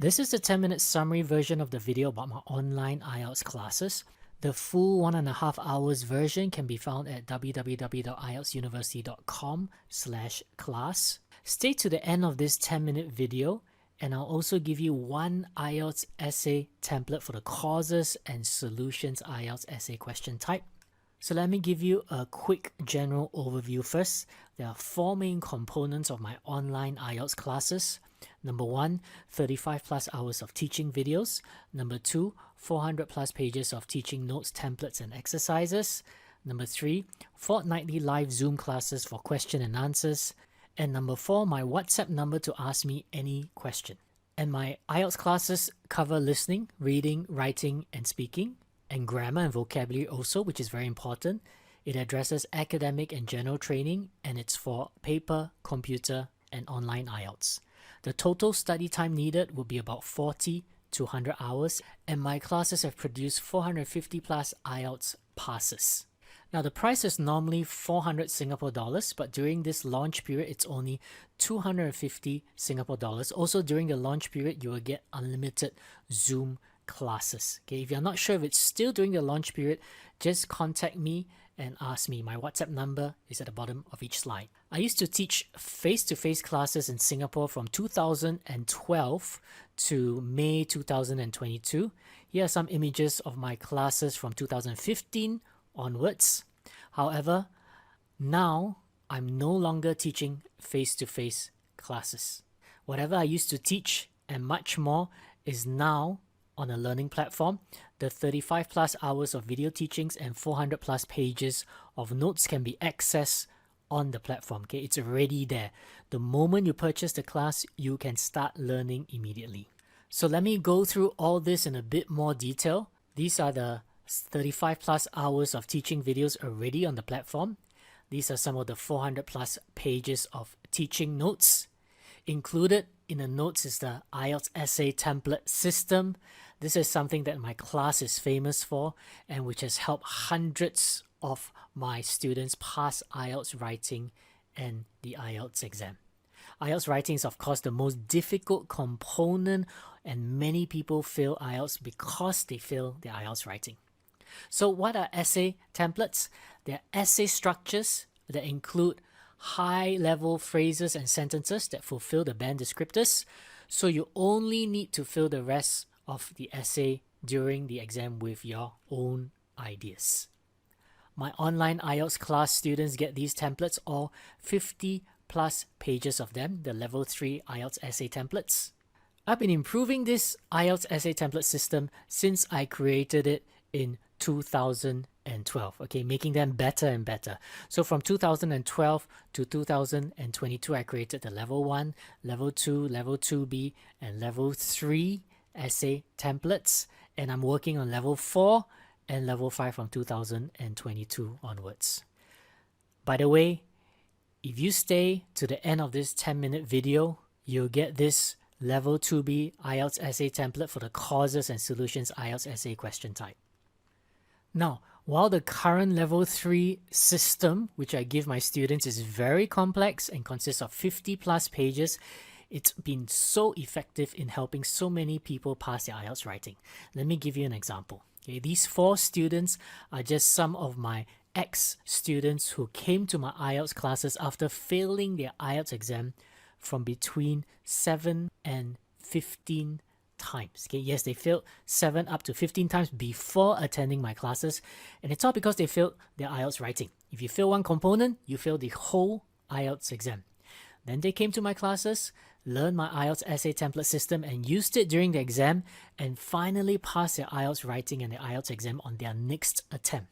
This is the 10-minute summary version of the video about my online IELTS classes. The full 1.5 hours version can be found at www.ieltsuniversity.com/class. Stay to the end of this 10-minute video and I'll also give you one IELTS essay template for the causes and solutions IELTS essay question type. So let me give you a quick general overview first. There are 4 main components of my online IELTS classes. Number 1, 35 plus hours of teaching videos. Number 2, 400 plus pages of teaching notes, templates, and exercises. Number 3, fortnightly live Zoom classes for question and answers. And number 4, my WhatsApp number to ask me any question. And my IELTS classes cover listening, reading, writing, and speaking, and grammar and vocabulary also, which is very important. It addresses academic and general training, and it's for paper, computer, and online IELTS. The total study time needed will be about 40 to 100 hours, and my classes have produced 450 plus IELTS passes. Now the price is normally 400 Singapore dollars, but during this launch period, it's only 250 Singapore dollars. Also during the launch period, you will get unlimited Zoom classes. Okay, if you're not sure if it's still during the launch period, just contact me and ask me. My WhatsApp number is at the bottom of each slide. I used to teach face-to-face classes in Singapore from 2012 to May 2022. Here are some images of my classes from 2015 onwards. However, now I'm no longer teaching face-to-face classes. Whatever I used to teach and much more is now on a learning platform. The 35 plus hours of video teachings and 400 plus pages of notes can be accessed on the platform. Okay, it's already there. The moment you purchase the class, you can start learning immediately. So let me go through all this in a bit more detail. These are the 35 plus hours of teaching videos already on the platform. These are some of the 400 plus pages of teaching notes. Included in the notes is the IELTS essay template system. This is something that my class is famous for and which has helped hundreds of my students pass IELTS writing and the IELTS exam. IELTS writing is of course the most difficult component, and many people fail IELTS because they fail their IELTS writing. So what are essay templates? They're essay structures that include high-level phrases and sentences that fulfill the band descriptors. So you only need to fill the rest of the essay during the exam with your own ideas. My online IELTS class students get these templates, all 50 plus pages of them, the level 3 IELTS essay templates. I've been improving this IELTS essay template system since I created it in 2012, okay, making them better and better. So from 2012 to 2022, I created the level 1, level 2, level 2B, and level 3 essay templates, and I'm working on level 4 and level 5 from 2022 onwards. By the way, if you stay to the end of this 10-minute video, you'll get this level 2B IELTS essay template for the causes and solutions IELTS essay question type. Now, while the current level 3 system, which I give my students, is very complex and consists of 50 plus pages, it's been so effective in helping so many people pass their IELTS writing. Let me give you an example. Okay, these 4 students are just some of my ex-students who came to my IELTS classes after failing their IELTS exam from between 7 and 15 times. Okay, yes, they failed 7 up to 15 times before attending my classes, and it's all because they failed their IELTS writing. If you fail one component, you fail the whole IELTS exam. Then they came to my classes, learned my IELTS essay template system and used it during the exam, and finally passed their IELTS writing and the IELTS exam on their next attempt.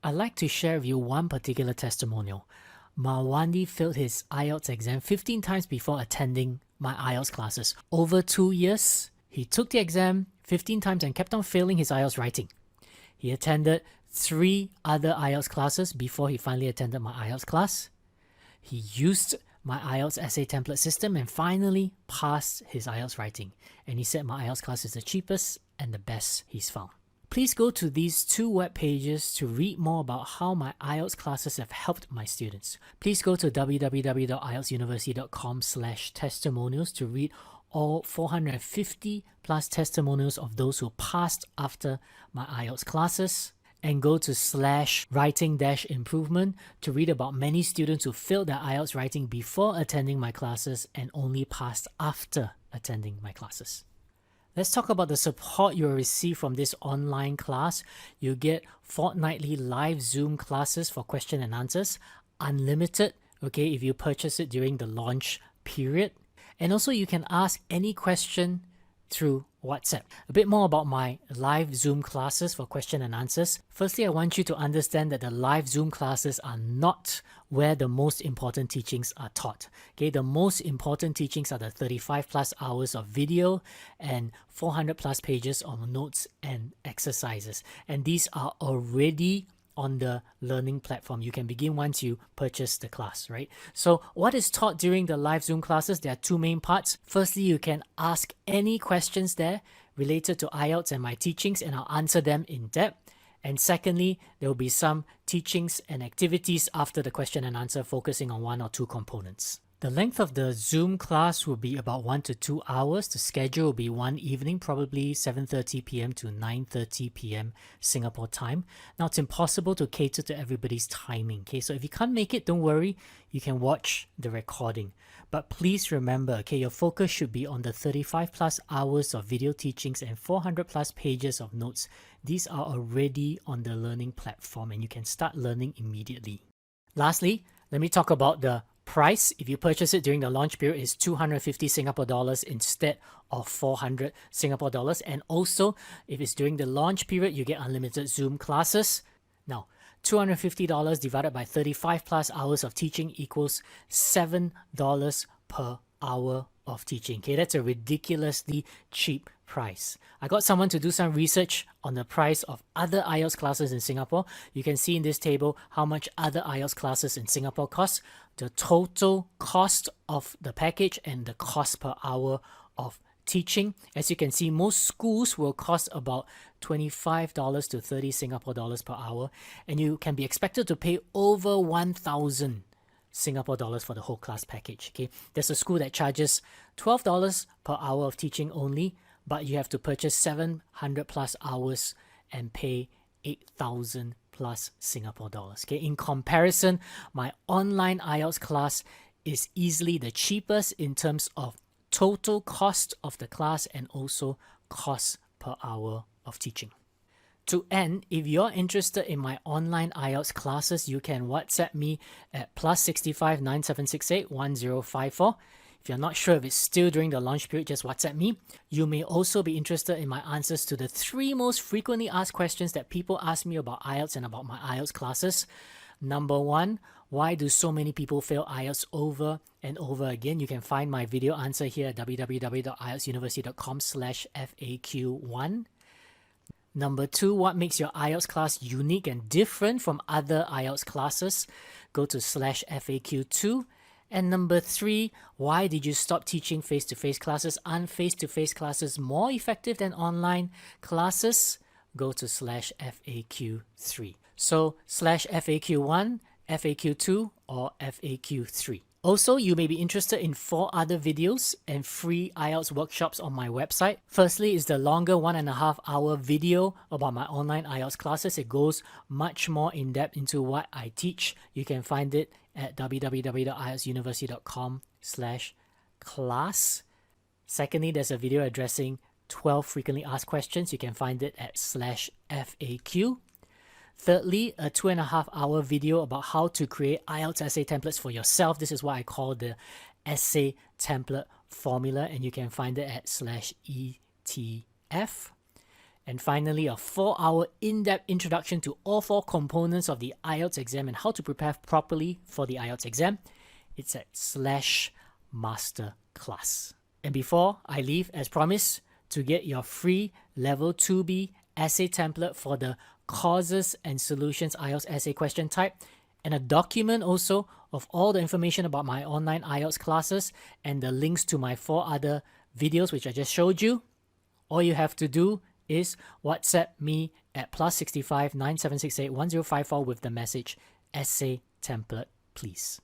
I'd like to share with you one particular testimonial. Mawandi failed his IELTS exam 15 times before attending my IELTS classes. Over 2 years, he took the exam 15 times and kept on failing his IELTS writing. He attended 3 other IELTS classes before he finally attended my IELTS class. He used my IELTS essay template system and finally passed his IELTS writing. And he said my IELTS class is the cheapest and the best he's found. Please go to these 2 web pages to read more about how my IELTS classes have helped my students. Please go to www.ieltsuniversity.com/testimonials to read all 450 plus testimonials of those who passed after my IELTS classes, and go to /writing-improvement to read about many students who failed their IELTS writing before attending my classes and only passed after attending my classes. Let's talk about the support you will receive from this online class. You get fortnightly live Zoom classes for question and answers, unlimited, okay, if you purchase it during the launch period. And also you can ask any question through WhatsApp. A bit more about my live Zoom classes for question and answers. Firstly, I want you to understand that the live Zoom classes are not where the most important teachings are taught. Okay, the most important teachings are the 35 plus hours of video and 400 plus pages of notes and exercises. And these are already on the learning platform. You can begin once you purchase the class, right? So what is taught during the live Zoom classes? There are two main parts. Firstly, you can ask any questions there related to IELTS and my teachings, and I'll answer them in depth. And secondly, there will be some teachings and activities after the question and answer focusing on one or two components. The length of the Zoom class will be about 1 to 2 hours. The schedule will be one evening, probably 7:30 p.m. to 9:30 p.m. Singapore time. Now, it's impossible to cater to everybody's timing, okay? So if you can't make it, don't worry. You can watch the recording. But please remember, okay, your focus should be on the 35 plus hours of video teachings and 400 plus pages of notes. These are already on the learning platform and you can start learning immediately. Lastly, let me talk about the price. If you purchase it during the launch period, is 250 Singapore dollars instead of 400 Singapore dollars. And also, if it's during the launch period, you get unlimited Zoom classes. Now, $250 divided by 35 plus hours of teaching equals $7 per hour of teaching. Okay, that's a ridiculously cheap price. I got someone to do some research on the price of other IELTS classes in Singapore. You can see in this table how much other IELTS classes in Singapore cost, the total cost of the package, and the cost per hour of teaching. As you can see, most schools will cost about $25 to 30 Singapore dollars per hour, and you can be expected to pay over 1,000 Singapore dollars for the whole class package. Okay, there's a school that charges $12 per hour of teaching only, but you have to purchase 700 plus hours and pay 8,000 plus Singapore dollars. Okay, in comparison, my online IELTS class is easily the cheapest in terms of total cost of the class and also cost per hour of teaching. To end, if you're interested in my online IELTS classes, you can WhatsApp me at +65 9768 1054. If you're not sure if it's still during the launch period, just WhatsApp me. You may also be interested in my answers to the 3 most frequently asked questions that people ask me about IELTS and about my IELTS classes. Number 1, why do so many people fail IELTS over and over again? You can find my video answer here at www.ieltsuniversity.com/FAQ1. Number 2, what makes your IELTS class unique and different from other IELTS classes? Go to /FAQ2. And number 3, why did you stop teaching face-to-face classes? Aren't face-to-face classes more effective than online classes? Go to /FAQ3. So /FAQ1, FAQ2, or FAQ3. Also, you may be interested in 4 other videos and free IELTS workshops on my website. Firstly is the longer 1.5 hour video about my online IELTS classes. It goes much more in depth into what I teach. You can find it at www.ieltsuniversity.com/class. Secondly, there's a video addressing 12 frequently asked questions. You can find it at /FAQ. Thirdly, a 2.5 hour video about how to create IELTS essay templates for yourself. This is what I call the essay template formula, and you can find it at /ETF. And finally, a 4-hour in-depth introduction to all 4 components of the IELTS exam and how to prepare properly for the IELTS exam. It's at /masterclass. And before I leave, as promised, to get your free Level 2B essay template for the Causes and Solutions IELTS essay question type, and a document also of all the information about my online IELTS classes and the links to my 4 other videos which I just showed you, all you have to do is WhatsApp me at +65 9768 1054 with the message essay template, please.